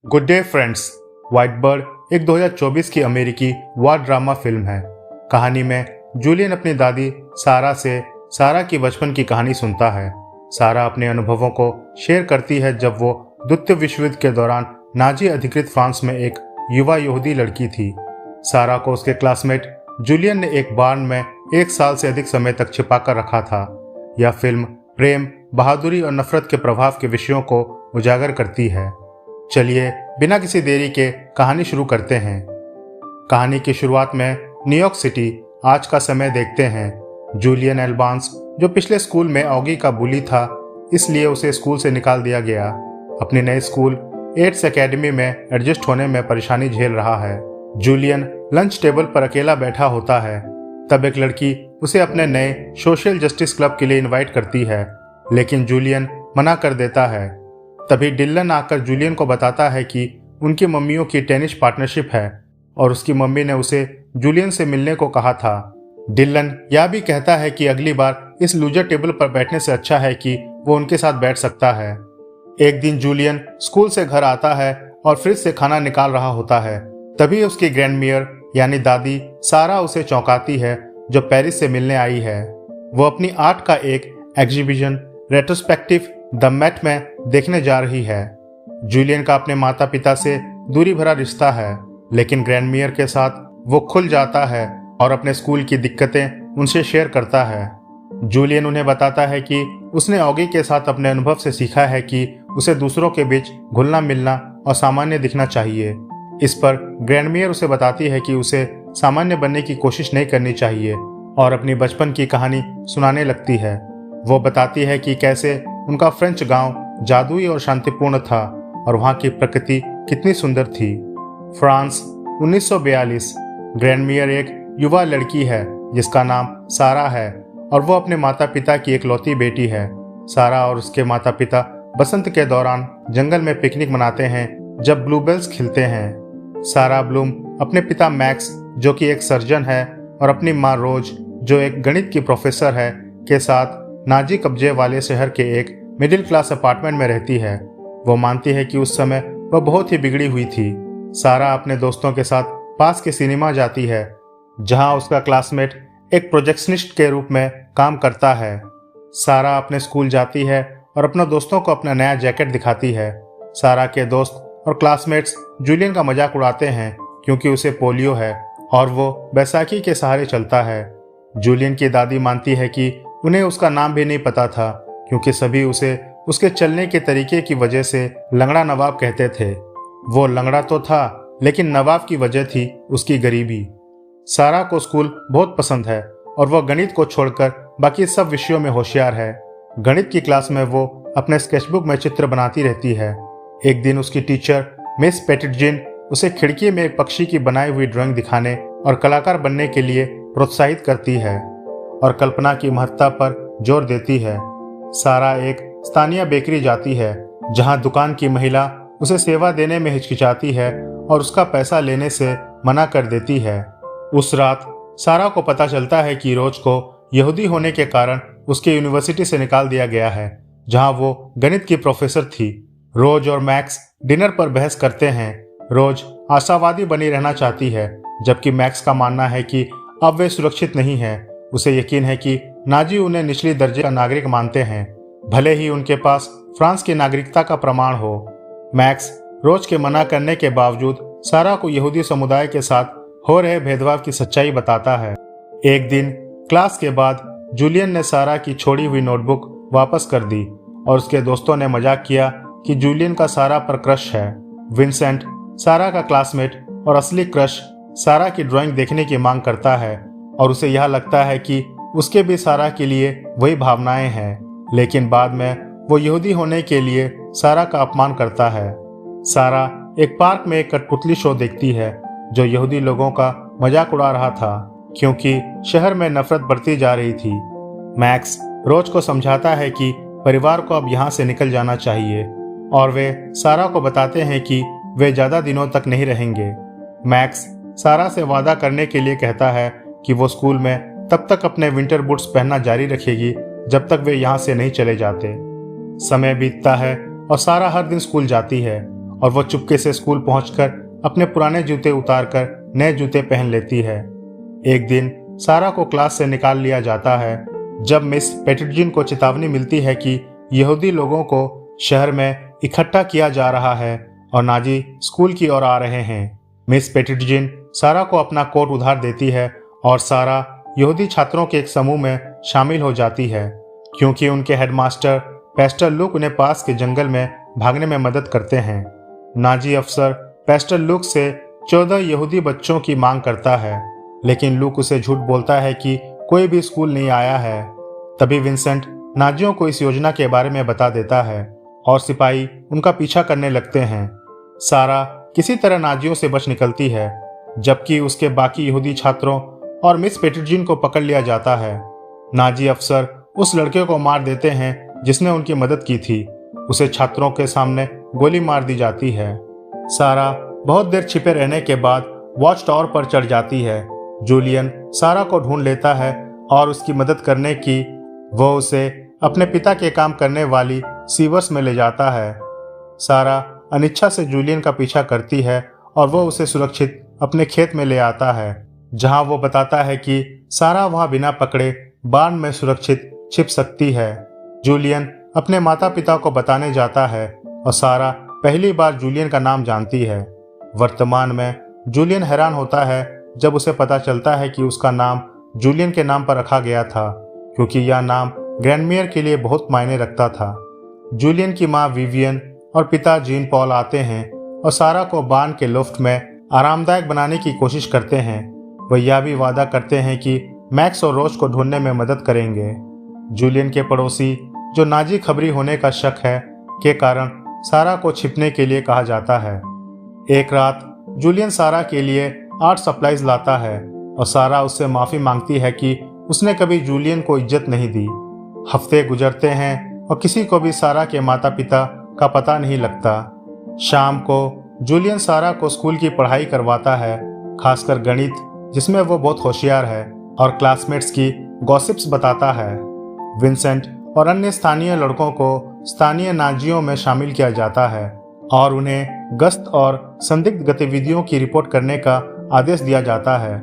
Good day friends. White bird एक 2024 की अमेरिकी वार ड्रामा फिल्म है। कहानी में जूलियन अपनी दादी सारा से सारा की बचपन की कहानी सुनता है। सारा अपने अनुभवों को शेयर करती है जब वो द्वितीय विश्व युद्ध के दौरान नाजी अधिकृत फ्रांस में एक युवा यहूदी लड़की थी। सारा को उसके क्लासमेट जूलियन ने एक बार्न में 1 साल से अधिक समय तक छिपा कर रखा था। यह फिल्म प्रेम, बहादुरी और नफरत के प्रभाव के विषयों को उजागर करती है। चलिए बिना किसी देरी के कहानी शुरू करते हैं। कहानी की शुरुआत में न्यूयॉर्क सिटी आज का समय देखते हैं। जूलियन एल्बांस, जो पिछले स्कूल में ऑगी का बुली था, इसलिए उसे स्कूल से निकाल दिया गया। अपने नए स्कूल एड्स एकेडमी में एडजस्ट होने में परेशानी झेल रहा है। जूलियन लंच टेबल पर अकेला बैठा होता है। तब एक लड़की उसे अपने नए सोशल जस्टिस क्लब के लिए इनवाइट करती है, लेकिन जूलियन मना कर देता है। तभी डिलन आकर जूलियन को बताता है कि उनकी मम्मियों की टेनिस पार्टनरशिप है और उसकी मम्मी ने उसे जूलियन से मिलने को कहा था। डिलन यह भी कहता है कि अगली बार इस लूजर टेबल पर बैठने से अच्छा है कि वो उनके साथ बैठ सकता है। एक दिन जूलियन स्कूल से घर आता है और फ्रिज से खाना निकाल रहा होता है। तभी उसकी ग्रैंडमियर यानी दादी सारा उसे चौंकाती है, जो पेरिस से मिलने आई है। वो अपनी आर्ट का एक एग्जीबिशन रेट्रोस्पेक्टिव द मेट में देखने जा रही है। जूलियन का अपने माता पिता से दूरी भरा रिश्ता है, लेकिन ग्रैंडमियर के साथ वो खुल जाता है और अपने स्कूल की दिक्कतें उनसे शेयर करता है। जूलियन उन्हें बताता है कि उसने ऑगी के साथ अपने अनुभव से सीखा है कि उसे दूसरों के बीच घुलना मिलना और सामान्य दिखना चाहिए। इस पर ग्रैंडमियर उसे बताती है कि उसे सामान्य बनने की कोशिश नहीं करनी चाहिए और अपनी बचपन की कहानी सुनाने लगती है। वो बताती है कि कैसे उनका फ्रेंच गांव जादुई और शांतिपूर्ण था और वहां की प्रकृति कितनी सुंदर थी। फ्रांस 1942। ग्रैंडमियर एक युवा लड़की है जिसका नाम सारा है और वो अपने माता पिता की इकलौती बेटी है। सारा और उसके माता पिता बसंत के दौरान जंगल में पिकनिक मनाते हैं जब ब्लूबेल्स खिलते हैं। सारा ब्लूम अपने पिता मैक्स, जो कि एक सर्जन है, और अपनी माँ रोज, जो एक गणित की प्रोफेसर है, के साथ नाजी कब्जे वाले शहर के एक मिडिल क्लास अपार्टमेंट में रहती है। वो मानती है कि उस समय वह बहुत ही बिगड़ी हुई थी। सारा अपने दोस्तों के साथ पास के सिनेमा जाती है, जहां उसका क्लासमेट एक प्रोजेक्शनिस्ट के रूप में काम करता है। सारा अपने स्कूल जाती है और अपने दोस्तों को अपना नया जैकेट दिखाती है। सारा के दोस्त और क्लासमेट्स जूलियन का मजाक उड़ाते हैं क्योंकि उसे पोलियो है और वो बैसाखी के सहारे चलता है। जूलियन की दादी मानती है कि उन्हें उसका नाम भी नहीं पता था क्योंकि सभी उसे उसके चलने के तरीके की वजह से लंगड़ा नवाब कहते थे। वो लंगड़ा तो था, लेकिन नवाब की वजह थी उसकी गरीबी। सारा को स्कूल बहुत पसंद है और वह गणित को छोड़कर बाकी सब विषयों में होशियार है। गणित की क्लास में वो अपने स्केचबुक में चित्र बनाती रहती है। एक दिन उसकी टीचर मिस पेटिटजिन उसे खिड़की में एक पक्षी की बनाई हुई ड्राइंग दिखाने और कलाकार बनने के लिए प्रोत्साहित करती है और कल्पना की महत्ता पर जोर देती है। सारा एक स्थानीय बेकरी जाती है, जहां दुकान की महिला उसे सेवा देने में हिचकिचाती है और उसका पैसा लेने से मना कर देती है। उस रात सारा को पता चलता है कि रोज को यहूदी होने के कारण उसके यूनिवर्सिटी से निकाल दिया गया है, जहां वो गणित की प्रोफेसर थी। रोज और मैक्स डिनर पर बहस करते हैं। रोज आशावादी बनी रहना चाहती है, जबकि मैक्स का मानना है कि अब वे सुरक्षित नहीं है। उसे यकीन है कि नाजी उन्हें निचली दर्जे का नागरिक मानते हैं, भले ही उनके पास फ्रांस की नागरिकता का प्रमाण हो। मैक्स रोज के मना करने के बावजूद सारा को यहूदी समुदाय के साथ हो रहे भेदभाव की सच्चाई बताता है। एक दिन क्लास के बाद जूलियन ने सारा की छोड़ी हुई नोटबुक वापस कर दी और उसके दोस्तों ने मजाक किया कि जूलियन का सारा पर क्रश है। विंसेंट, सारा का क्लासमेट और असली क्रश, सारा की ड्राइंग देखने की मांग करता है और उसे यह लगता है कि उसके भी सारा के लिए वही भावनाएं हैं, लेकिन बाद में वो यहूदी होने के लिए सारा का अपमान करता है। सारा एक पार्क में एक कठपुतली शो देखती है जो यहूदी लोगों का मजाक उड़ा रहा था क्योंकि शहर में नफरत बढ़ती जा रही थी। मैक्स रोज को समझाता है कि परिवार को अब यहाँ से निकल जाना चाहिए और वे सारा को बताते हैं कि वे ज्यादा दिनों तक नहीं रहेंगे। मैक्स सारा से वादा करने के लिए कहता है कि वो स्कूल में तब तक अपने विंटर बूट्स पहनना जारी रखेगी जब तक वे यहाँ से नहीं चले जाते। समय बीतता है और सारा हर दिन स्कूल जाती है और वो चुपके से स्कूल पहुंचकर अपने पुराने जूते उतारकर नए जूते पहन लेती है। एक दिन सारा को क्लास से निकाल लिया जाता है जब मिस पेटिटजिन को चेतावनी मिलती है कि यहूदी लोगों को शहर में इकट्ठा किया जा रहा है और नाजी स्कूल की ओर आ रहे हैं। मिस पेटिटजिन सारा को अपना कोट उधार देती है और सारा यहूदी छात्रों के एक समूह में शामिल हो जाती है क्योंकि उनके हेडमास्टर पेस्टर लूक उन्हें पास के जंगल में भागने में मदद करते हैं। नाजी अफसर पेस्टर लूक से 14 यहूदी बच्चों की मांग करता है, लेकिन लूक उसे झूठ बोलता है कि कोई भी स्कूल नहीं आया है। तभी विंसेंट नाजियों को इस योजना के बारे में बता देता है और सिपाही उनका पीछा करने लगते हैं। सारा किसी तरह नाजियों से बच निकलती है, जबकि उसके बाकी यहूदी छात्रों और मिस पेटिटजिन को पकड़ लिया जाता है। नाजी अफसर उस लड़के को मार देते हैं जिसने उनकी मदद की थी। उसे छात्रों के सामने गोली मार दी जाती है। सारा बहुत देर छिपे रहने के बाद वॉच टावर पर चढ़ जाती है। जूलियन सारा को ढूंढ लेता है और उसकी मदद करने की वो उसे अपने पिता के काम करने वाली सीवर्स में ले जाता है। सारा अनिच्छा से जूलियन का पीछा करती है और वो उसे सुरक्षित अपने खेत में ले आता है, जहां वो बताता है कि सारा वहां बिना पकड़े बाण में सुरक्षित छिप सकती है। जूलियन अपने माता पिता को बताने जाता है और सारा पहली बार जूलियन का नाम जानती है। वर्तमान में जूलियन हैरान होता है जब उसे पता चलता है कि उसका नाम जूलियन के नाम पर रखा गया था, क्योंकि यह नाम ग्रैंडमेयर के लिए बहुत मायने रखता था। जूलियन की माँ विवियन और पिता जीन पॉल आते हैं और सारा को बाण के लुफ्ट में आरामदायक बनाने की कोशिश करते हैं। वह यह भी वादा करते हैं कि मैक्स और रोज को ढूंढने में मदद करेंगे। जूलियन के पड़ोसी, जो नाजी खबरी होने का शक है के कारण सारा को छिपने के लिए कहा जाता है। एक रात जूलियन सारा के लिए आर्ट सप्लाईज लाता है और सारा उससे माफ़ी मांगती है कि उसने कभी जूलियन को इज्जत नहीं दी। हफ्ते गुजरते हैं और किसी को भी सारा के माता पिता का पता नहीं लगता। शाम को जूलियन सारा को स्कूल की पढ़ाई करवाता है, खासकर गणित, जिसमें वो बहुत होशियार है, और क्लासमेट्स की गॉसिप्स बताता है। विंसेंट और अन्य स्थानीय लड़कों को स्थानीय नाजियों में शामिल किया जाता है और उन्हें गश्त और संदिग्ध गतिविधियों की रिपोर्ट करने का आदेश दिया जाता है।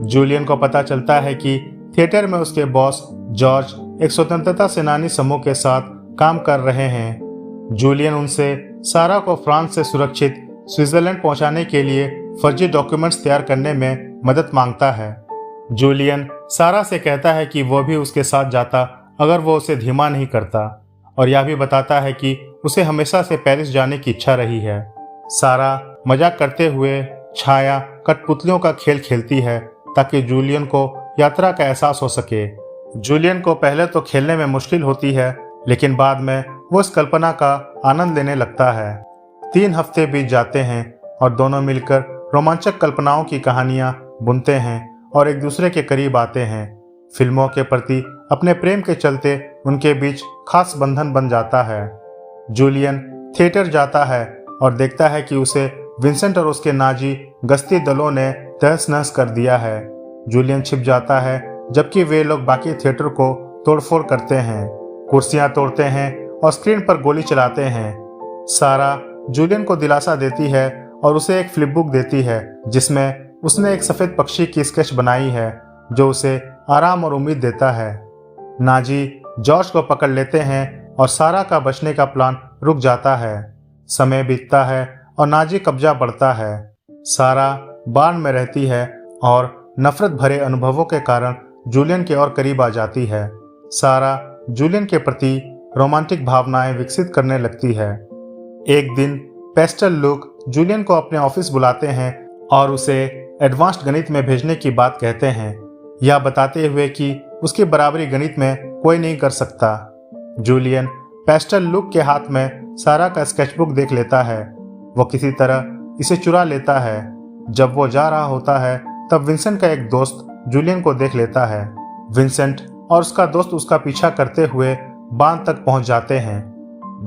जूलियन को पता चलता है कि थिएटर में उसके बॉस जॉर्ज एक स्वतंत्रता सेनानी समूह के साथ काम कर रहे हैं। जूलियन उनसे सारा को फ्रांस से सुरक्षित स्विट्जरलैंड पहुंचाने के लिए फर्जी डॉक्यूमेंट्स तैयार करने में मदद मांगता है। जूलियन सारा से कहता है कि वो भी उसके साथ जाता अगर वो उसे धीमा नहीं करता, और यह भी बताता है कि उसे हमेशा से पेरिस जाने की इच्छा रही है। सारा मजाक करते हुए छाया कठपुतलियों का खेल खेलती है ताकि जूलियन को यात्रा का एहसास हो सके। जूलियन को पहले तो खेलने में मुश्किल होती है, लेकिन बाद में वो इस कल्पना का आनंद लेने लगता है। 3 हफ्ते बीत जाते हैं और दोनों मिलकर रोमांचक कल्पनाओं की कहानियां बुनते हैं और एक दूसरे के करीब आते हैं। फिल्मों के प्रति अपने प्रेम के चलते उनके बीच खास बंधन बन जाता है। जूलियन थिएटर जाता है और देखता है कि उसे विंसेंट और उसके नाजी गश्ती दलों ने तहस नहस कर दिया है। जूलियन छिप जाता है जबकि वे लोग बाकी थिएटर को तोड़फोड़ करते हैं, कुर्सियां तोड़ते हैं और स्क्रीन पर गोली चलाते हैं। सारा जूलियन को दिलासा देती है और उसे एक फ्लिप बुक देती है जिसमें उसने एक सफेद पक्षी की स्केच बनाई है जो उसे आराम और उम्मीद देता है। नाजी जॉर्ज को पकड़ लेते हैं और सारा का बचने का प्लान रुक जाता है। समय बीतता है और नाजी कब्जा बढ़ता है। सारा बाण में रहती है और नफरत भरे अनुभवों के कारण जूलियन के और करीब आ जाती है। सारा जूलियन के प्रति रोमांटिक भावनाएं विकसित करने लगती है। एक दिन पेस्टर लूक जूलियन को अपने ऑफिस बुलाते हैं और उसे एडवांस्ड गणित में भेजने की बात कहते हैं, यह बताते हुए कि उसकी बराबरी गणित में कोई नहीं कर सकता। जूलियन पेस्टर लूक के हाथ में सारा का स्केचबुक देख लेता है। वो किसी तरह इसे चुरा लेता है। जब वो जा रहा होता है तब विंसेंट का एक दोस्त जूलियन को देख लेता है। विंसेंट और उसका दोस्त उसका पीछा करते हुए बांध तक पहुंच जाते हैं।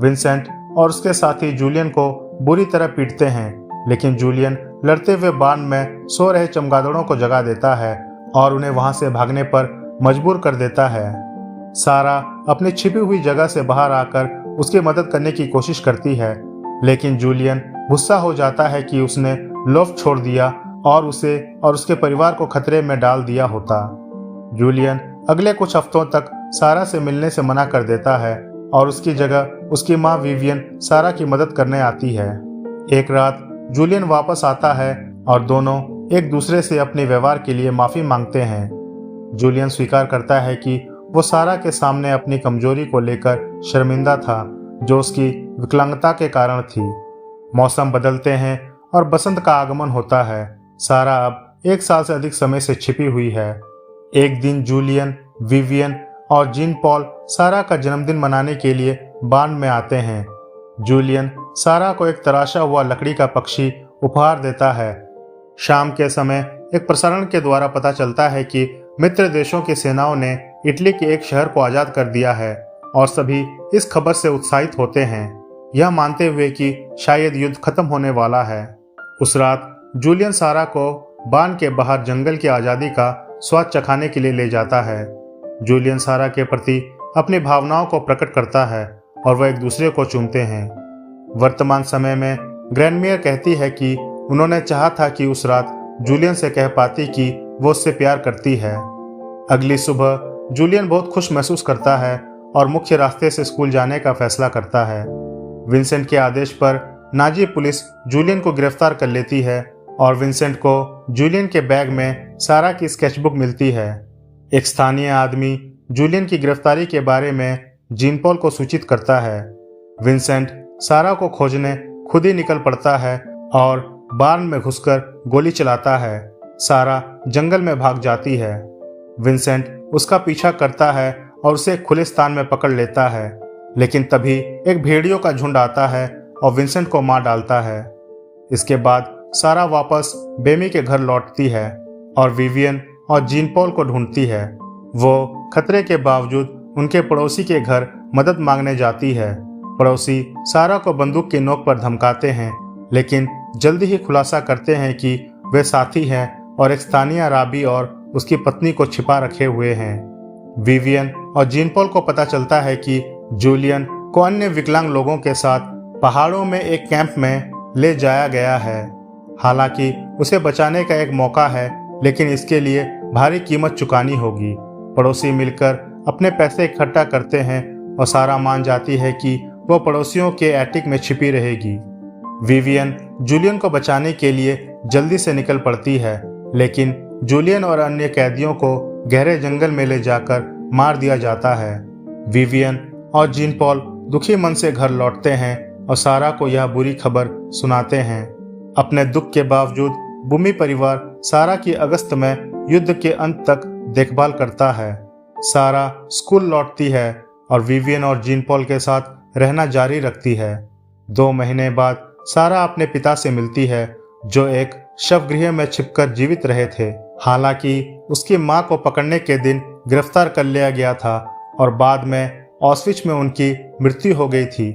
विंसेंट और उसके साथी जूलियन को बुरी तरह पीटते हैं, लेकिन जूलियन लड़ते हुए बांध में सो रहे चमगादड़ों को जगा देता है और उन्हें वहां से भागने पर मजबूर कर देता है। सारा अपनी छिपी हुई जगह से बाहर आकर उसकी मदद करने की कोशिश करती है, लेकिन जूलियन गुस्सा हो जाता है कि उसने लोफ छोड़ दिया और उसे और उसके परिवार को खतरे में डाल दिया होता। जूलियन अगले कुछ हफ्तों तक सारा से मिलने से मना कर देता है और उसकी जगह उसकी माँ विवियन सारा की मदद करने आती है। एक रात जूलियन वापस आता है और दोनों एक दूसरे से अपने व्यवहार के लिए माफी मांगते हैं। जूलियन स्वीकार करता है कि वो सारा के सामने अपनी कमजोरी को लेकर शर्मिंदा था, जो उसकी विकलांगता के कारण थी। मौसम बदलते हैं और बसंत का आगमन होता है। सारा अब 1 साल से अधिक समय से छिपी हुई है। एक दिन जूलियन, विवियन और जीन पॉल सारा का जन्मदिन मनाने के लिए बार्न में आते हैं। जूलियन सारा को एक तराशा हुआ लकड़ी का पक्षी उपहार देता है। शाम के समय एक प्रसारण के द्वारा पता चलता है कि मित्र देशों की सेनाओं ने इटली के एक शहर को आज़ाद कर दिया है और सभी इस खबर से उत्साहित होते हैं, यह मानते हुए कि शायद युद्ध खत्म होने वाला है। उस रात जूलियन सारा को बार्न के बाहर जंगल की आज़ादी का स्वाद चखाने के लिए ले जाता है। जूलियन सारा के प्रति अपनी भावनाओं को प्रकट करता है और वह एक दूसरे को चूमते हैं। वर्तमान समय में ग्रैंडमेयर कहती है कि उन्होंने चाहा था कि उस रात जूलियन से कह पाती कि वो उससे प्यार करती है। अगली सुबह जूलियन बहुत खुश महसूस करता है और मुख्य रास्ते से स्कूल जाने का फैसला करता है। विंसेंट के आदेश पर नाजी पुलिस जूलियन को गिरफ्तार कर लेती है और विंसेंट को जूलियन के बैग में सारा की स्केचबुक मिलती है। एक स्थानीय आदमी जूलियन की गिरफ्तारी के बारे में जीन पॉल को सूचित करता है। विंसेंट सारा को खोजने खुद ही निकल पड़ता है और बार्न में घुसकर गोली चलाता है। सारा जंगल में भाग जाती है। विंसेंट उसका पीछा करता है और उसे खुले स्थान में पकड़ लेता है, लेकिन तभी एक भेड़ियों का झुंड आता है और विंसेंट को मार डालता है। इसके बाद सारा वापस बेमी के घर लौटती है और विवियन और जीन पॉल को ढूंढती है। वो खतरे के बावजूद उनके पड़ोसी के घर मदद मांगने जाती है। पड़ोसी सारा को बंदूक की नोक पर धमकाते हैं, लेकिन जल्दी ही खुलासा करते हैं कि वे साथी हैं और एक स्थानीय राबी और उसकी पत्नी को छिपा रखे हुए हैं। विवियन और जीन पॉल को पता चलता है कि जूलियन को अन्य विकलांग लोगों के साथ पहाड़ों में एक कैंप में ले जाया गया है। हालांकि उसे बचाने का एक मौका है, लेकिन इसके लिए भारी कीमत चुकानी होगी। पड़ोसी मिलकर अपने पैसे इकट्ठा करते हैं और सारा मान जाती है कि वो पड़ोसियों के एटिक में छिपी रहेगी। विवियन जूलियन को बचाने के लिए जल्दी से निकल पड़ती है, लेकिन जूलियन और अन्य कैदियों को गहरे जंगल में ले जाकर मार दिया जाता है। विवियन और जीन पॉल दुखी मन से घर लौटते हैं और सारा को यह बुरी खबर सुनाते हैं। अपने दुख के बावजूद बुमी परिवार सारा की अगस्त में युद्ध के अंत तक देखभाल करता है। सारा स्कूल लौटती है और विवियन और जीन पॉल के साथ रहना जारी रखती है। 2 महीने बाद सारा अपने पिता से मिलती है, जो एक शवगृह में छिपकर जीवित रहे थे। हालांकि उसकी मां को पकड़ने के दिन गिरफ्तार कर लिया गया था और बाद में ऑस्विच में उनकी मृत्यु हो गई थी।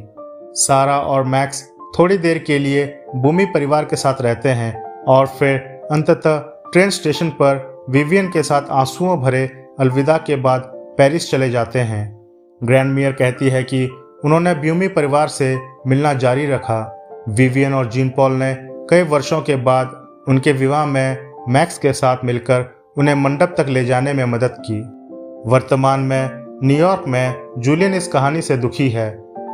सारा और मैक्स थोड़ी देर के लिए बुमी परिवार के साथ रहते हैं और फिर अंततः ट्रेन स्टेशन पर विवियन के साथ आंसुओं भरे अलविदा के बाद पेरिस चले जाते हैं। ग्रैंडमेयर कहती है कि उन्होंने ब्यूमी परिवार से मिलना जारी रखा। विवियन और जीन पॉल ने कई वर्षों के बाद उनके विवाह में मैक्स के साथ मिलकर उन्हें मंडप तक ले जाने में मदद की। वर्तमान में न्यूयॉर्क में जूलियन इस कहानी से दुखी है,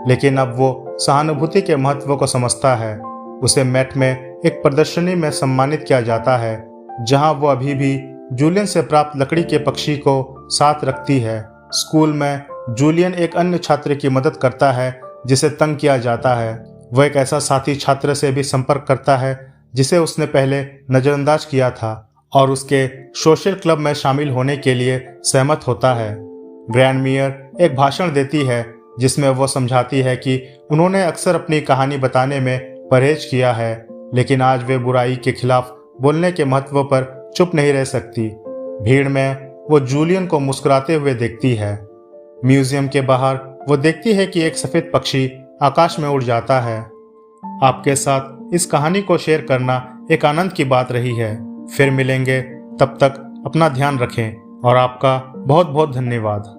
लेकिन अब वो सहानुभूति के महत्व को समझता है। उसे मेट में एक प्रदर्शनी में सम्मानित किया जाता है, जहां वो अभी भी जूलियन से प्राप्त लकड़ी के पक्षी को साथ रखती है। स्कूल में जूलियन एक अन्य छात्र की मदद करता है जिसे तंग किया जाता है। वह एक ऐसा साथी छात्र से भी संपर्क करता है जिसे उसने पहले नज़रअंदाज किया था और उसके सोशल क्लब में शामिल होने के लिए सहमत होता है। ग्रैंडमेयर एक भाषण देती है जिसमें वो समझाती है कि उन्होंने अक्सर अपनी कहानी बताने में परहेज किया है, लेकिन आज वे बुराई के खिलाफ बोलने के महत्व पर चुप नहीं रह सकती। भीड़ में वो जूलियन को मुस्कुराते हुए देखती है। म्यूजियम के बाहर वो देखती है कि एक सफ़ेद पक्षी आकाश में उड़ जाता है। आपके साथ इस कहानी को शेयर करना एक आनंद की बात रही है। फिर मिलेंगे, तब तक अपना ध्यान रखें और आपका बहुत बहुत धन्यवाद।